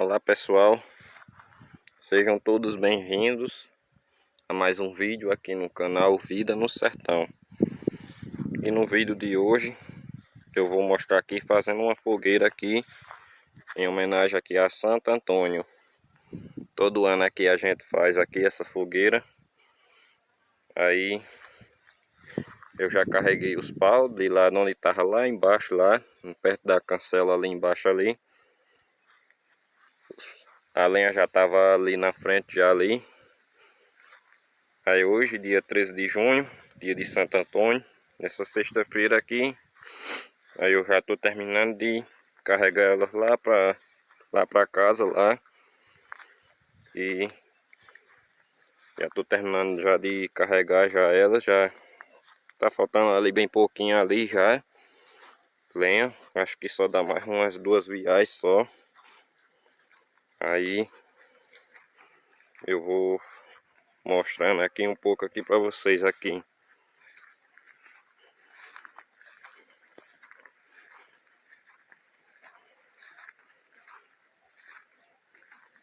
Olá pessoal, sejam todos bem-vindos a mais um vídeo aqui no canal Vida no Sertão. E no vídeo de hoje eu vou mostrar aqui fazendo uma fogueira aqui em homenagem aqui a Santo Antônio. Todo ano aqui a gente faz aqui essa fogueira. Aí eu já carreguei os paus de lá onde estava lá embaixo, lá perto da cancela ali embaixo ali. A lenha já estava ali na frente já ali. Aí hoje, dia 13 de junho, dia de Santo Antônio, nessa sexta-feira aqui, aí eu já estou terminando de carregar elas lá para casa lá. E já estou terminando já de carregar já elas, já tá faltando ali bem pouquinho ali já lenha. Acho que só dá mais umas 2 viagens só. Aí eu vou mostrando aqui um pouco aqui para vocês aqui.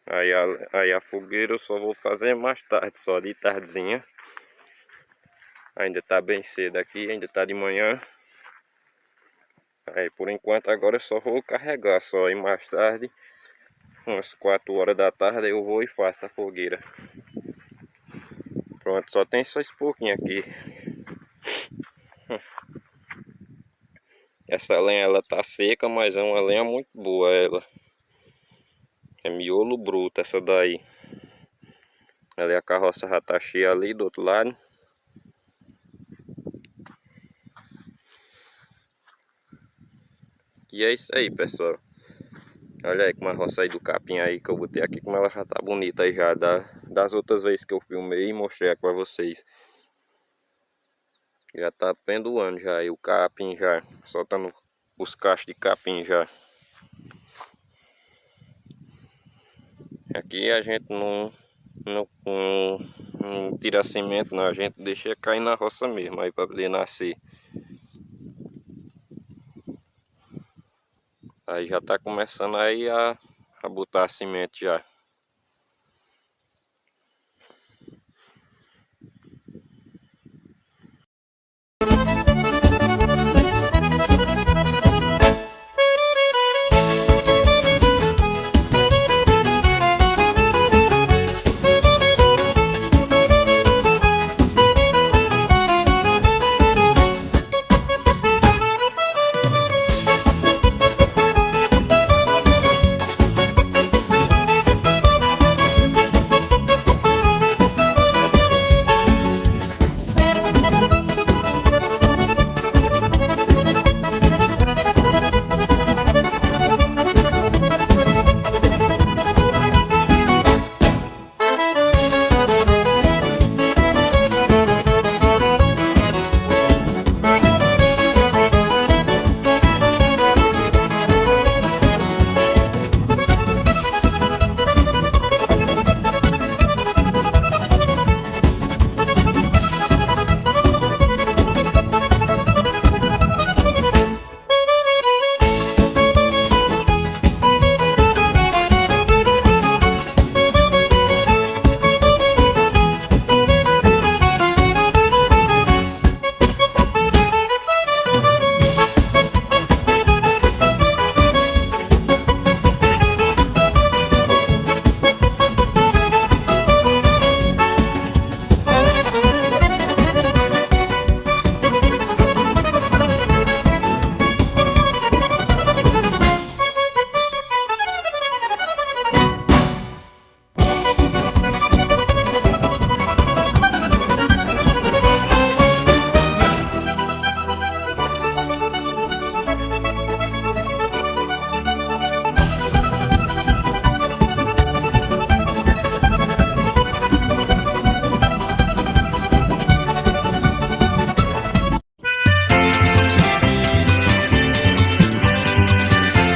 Aí a fogueira eu só vou fazer mais tarde, só de tardezinha. Ainda tá bem cedo aqui, ainda tá de manhã. Aí por enquanto agora eu só vou carregar só, e mais tarde, umas 4 horas da tarde, eu vou e faço a fogueira. Pronto, só tem só esse pouquinho aqui. Essa lenha ela tá seca, mas é uma lenha muito boa ela. É miolo bruto essa daí. Ali a carroça já tá cheia ali do outro lado. E é isso aí, pessoal. Olha aí como a roça aí do capim aí que eu botei aqui, como ela já tá bonita aí já das outras vezes que eu filmei e mostrei aqui pra vocês. Já tá pendoando já aí o capim já, soltando os cachos de capim já. Aqui a gente não tira cimento não, a gente deixa cair na roça mesmo aí para poder nascer. Aí já tá começando aí a botar cimento já.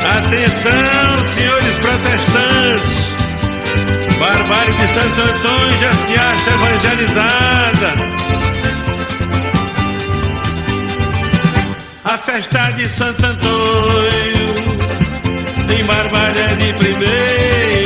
Atenção, senhores protestantes, Barbárie de Santo Antônio já se acha evangelizada. A festa de Santo Antônio tem Barbárie de primeira.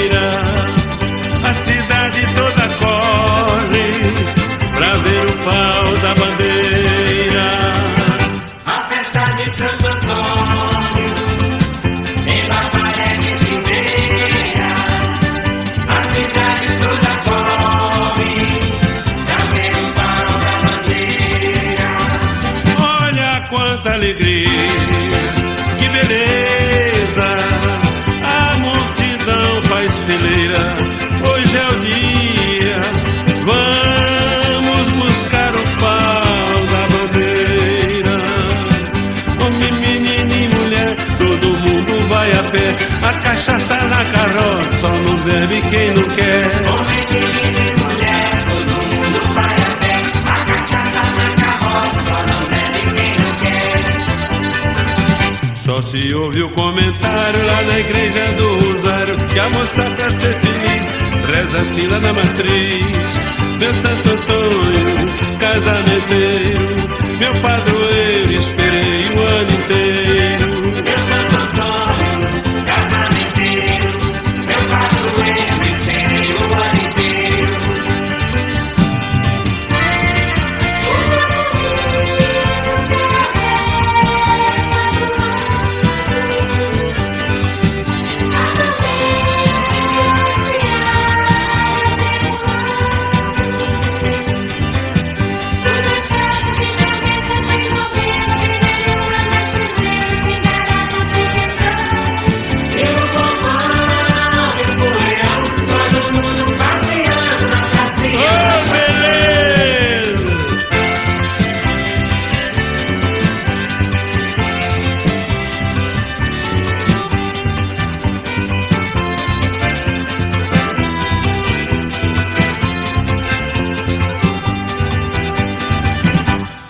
A cachaça na carroça, só não bebe quem não quer. Homem, menino e mulher, todo mundo vai a pé. A cachaça na carroça, só não bebe quem não quer. Só se ouve o comentário lá na igreja do Rosário, que a moça pra ser feliz reza assim lá na matriz. Meu Santo Antônio, casamenteiro, meu padroeiro, esperei o ano inteiro. Meu Santo Antônio, casamenteiro, meu padroeiro, esperei o ano inteiro.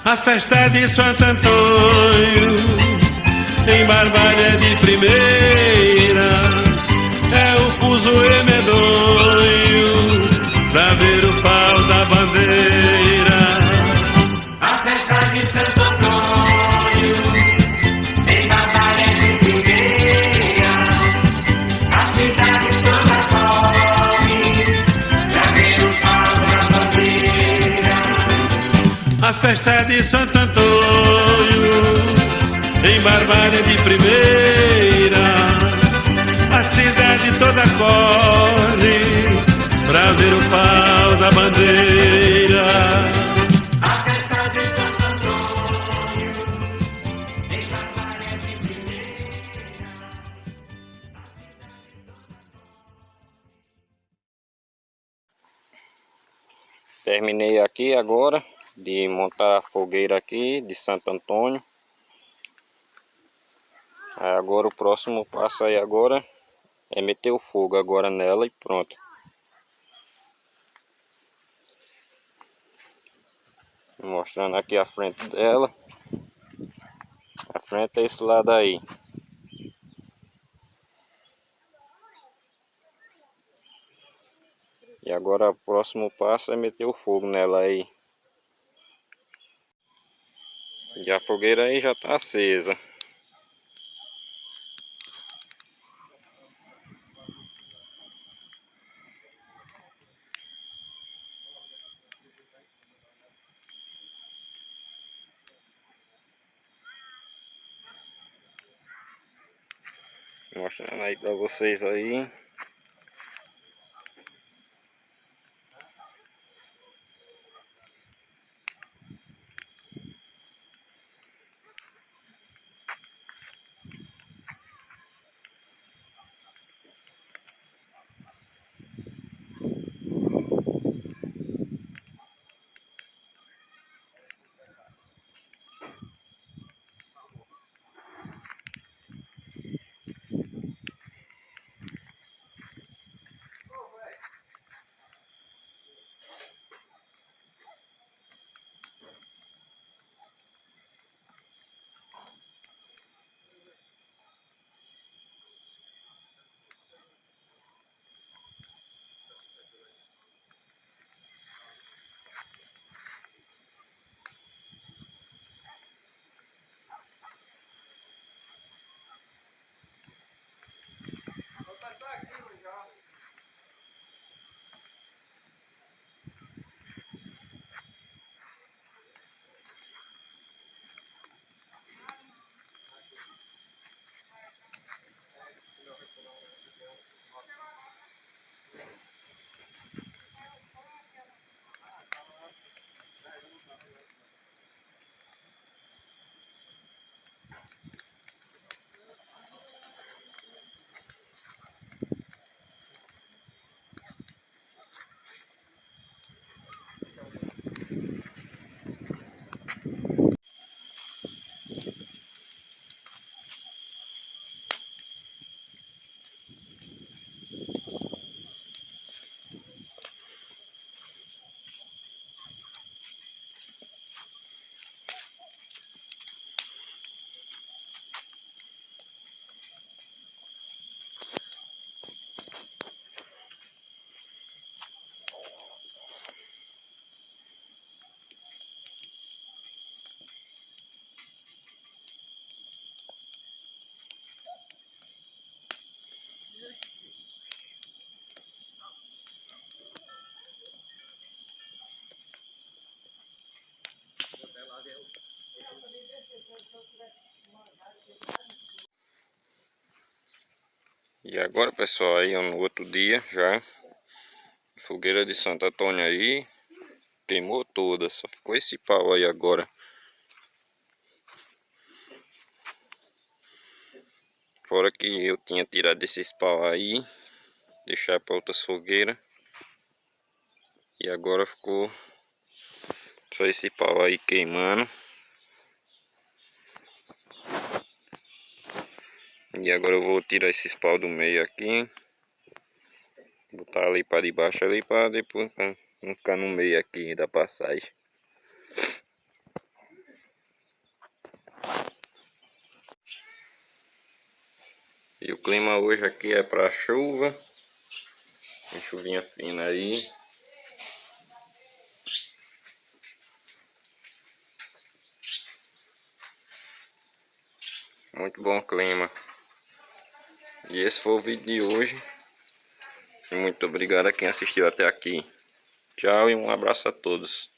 A festa de Santo Antônio, em Barbalha de primeira, é o fuzuê medonho, pra ver o pau da bandeira. A festa de Santo Antônio, em Barbalha de primeira, a cidade toda corre, pra ver o pau da bandeira. A festa de Santo Antônio, em Barbalha de primeira, a cidade toda corre pra ver o pau da bandeira. A festa de Santo Antônio, em Barbalha de primeira. Terminei aqui agora de montar a fogueira aqui de Santo Antônio. Aí agora o próximo passo aí agora é meter o fogo agora nela e pronto. Mostrando aqui a frente dela. A frente é esse lado aí. E agora o próximo passo é meter o fogo nela aí. E a fogueira aí já tá acesa. Mostrando aí pra vocês aí. E agora, pessoal, aí no outro dia já, fogueira de Santo Antônio aí queimou toda, só ficou esse pau aí agora. Fora que eu tinha tirado esses pau aí, deixar para outras fogueiras. E agora ficou só esse pau aí queimando. E agora eu vou tirar esses pau do meio aqui. Botar ali para debaixo ali para depois pra não ficar no meio aqui da passagem. E o clima hoje aqui é para chuva. Tem chuvinha fina aí. Muito bom clima. E esse foi o vídeo de hoje. E muito obrigado a quem assistiu até aqui. Tchau e um abraço a todos.